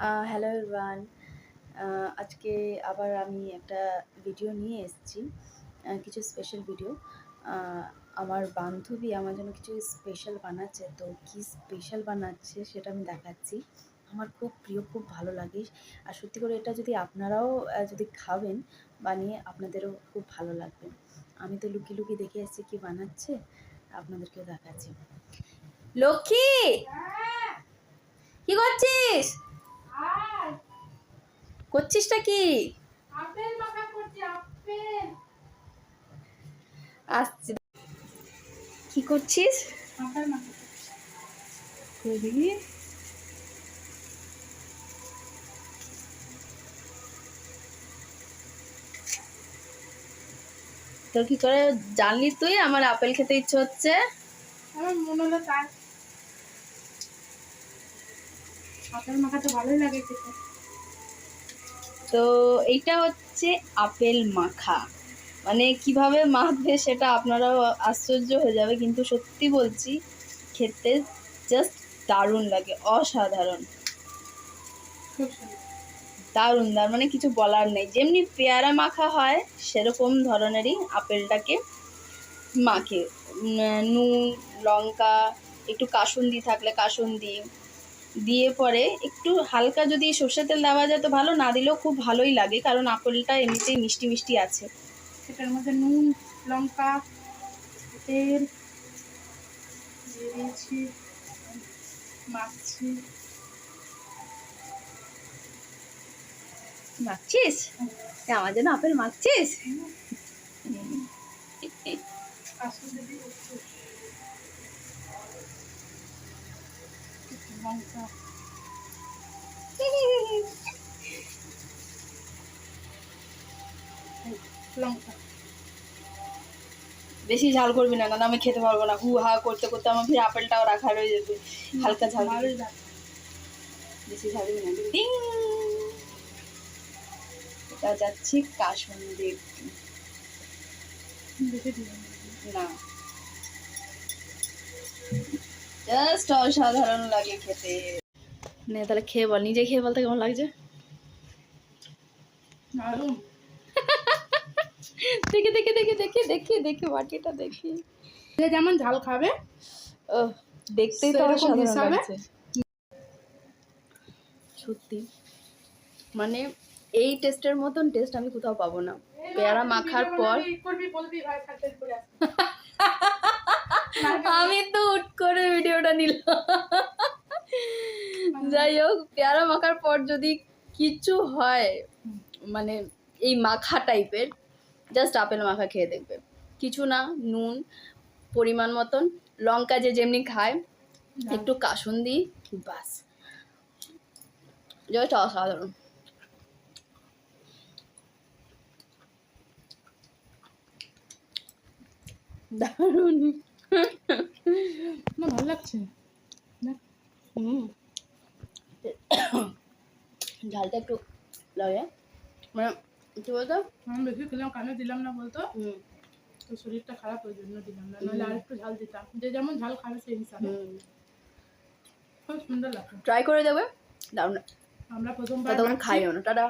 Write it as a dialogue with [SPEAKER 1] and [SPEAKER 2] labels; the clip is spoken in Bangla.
[SPEAKER 1] Hello everyone. আজকে আবার আমি একটা ভিডিও নিয়ে এসেছি, কিছু স্পেশাল ভিডিও। আমার বান্ধবী আমার জন্য কিছু স্পেশাল বানাচ্ছে, তো কী স্পেশাল বানাচ্ছে সেটা আমি দেখাচ্ছি। আমার খুব প্রিয়, খুব ভালো লাগে। আর সত্যি করে এটা যদি আপনারাও যদি খাবেন বানিয়ে, আপনাদেরও খুব ভালো লাগবে। আমি তো লুকিয়ে লুকিয়ে দেখে এসেছি কী বানাচ্ছে, আপনাদেরকেও দেখাচ্ছি। লক্ষ্মী, কি করছিস? করছিসটা কি?
[SPEAKER 2] আপেল মাখা করছি। আপেল
[SPEAKER 1] আসছে। কি করছিস?
[SPEAKER 2] আপেল মাখা
[SPEAKER 1] করে দেখি। তো কি করে জানলি তুই আমার আপেল খেতে ইচ্ছে হচ্ছে?
[SPEAKER 2] আমার মনে হলো তার আপেল মাখা তো ভালোই লাগে খেতে।
[SPEAKER 1] তো এইটা হচ্ছে আপেল মাখা, মানে কিভাবে মাখবে সেটা আপনারাও আশ্চর্য হয়ে যাবে, কিন্তু সত্যি বলছি খেতে জাস্ট দারুণ লাগে, অসাধারণ,
[SPEAKER 2] খুব সুন্দর।
[SPEAKER 1] দারুণ দারুণ, মানে কিছু বলার নেই। যেমনি পেয়ারা মাখা হয় সেরকম ধরনেরই আপেলটাকে মাখে। নুন, লঙ্কা, একটু কাসুন্দি থাকলে কাসুন্দি দিয়ে পরে একটু হালকা যদি সর্ষের তেল দেওয়া যায় তো ভালো, না দিলেও খুব ভালোই লাগে, কারণ আপেলটা এমনিতেই মিষ্টি মিষ্টি আছে।
[SPEAKER 2] সেটার মধ্যে নুন, লঙ্কা, তেল দিয়ে দিয়েছি, মাখছি।
[SPEAKER 1] মাখছিস? আমার জন্য আপেল মাখছিস?
[SPEAKER 2] কাসুন্দি দিয়ে একটু লঙ্কা। লঙ্কা
[SPEAKER 1] বেশি ঝাল করবি না, কারণ আমি খেতে পারবো না। হু হা করতে করতে আমার ফির আপেলটাও রাখা রয়ে যাবে। হালকা ঝাল দিবি।
[SPEAKER 2] ভালোই লাগে।
[SPEAKER 1] বেশি ঝাল দিবি না। ডিং। এটা যাচ্ছি কাসুন্দি একটু।
[SPEAKER 2] বেশি দিলাম
[SPEAKER 1] না, জাস্ট অসাধারণ লাগে খেতে। নে তাহলে খেয়ে বল, নিজে খেয়ে বলতে কেমন লাগছে?
[SPEAKER 2] দারুণ।
[SPEAKER 1] দেখে দেখে দেখে দেখে দেখে দেখে বাটিটা দেখি।
[SPEAKER 2] যে যেমন ঝাল খাবে
[SPEAKER 1] ও, দেখতেই তো
[SPEAKER 2] সেরকম
[SPEAKER 1] অসাধারণ
[SPEAKER 2] হিসাবে
[SPEAKER 1] লাগছে সত্যি। মানে এই টেস্টের মতন টেস্ট আমি কোথাও পাবো না। পেয়ারা মাখার পর আমি তো উঠ করে ভিডিওটা নিলাম। যাই হোক, পেয়ারা মাখার পর যদি কিছু হয়, মানে এই মাখা টাইপের, জাস্ট আপেল মাখা খেয়ে দেখবে। কিছু না, নুন পরিমাণ মতন, লঙ্কা যে যেমনি খায়, একটু কাসুন্দি, বাস, জাস্ট অসাধারণ। দারুণ।
[SPEAKER 2] না, ভালো লাগছে।
[SPEAKER 1] ঝালটা একটু লাগে, মানে কি বলতো,
[SPEAKER 2] আমি বেশি খেলাম, কানে দিলাম না বলতো, তো শরীরটা খারাপ, ওই জন্য দিলাম না, নাহলে আর একটু ঝাল দিতাম। যে যেমন ঝাল খাবে সেই হিসাবে। খুব সুন্দর লাগে।
[SPEAKER 1] ট্রাই করে দেবে, দারুণ।
[SPEAKER 2] আমরা প্রথমবার
[SPEAKER 1] ততক্ষণ
[SPEAKER 2] খাচ্ছি।
[SPEAKER 1] খাইও না, টাটা।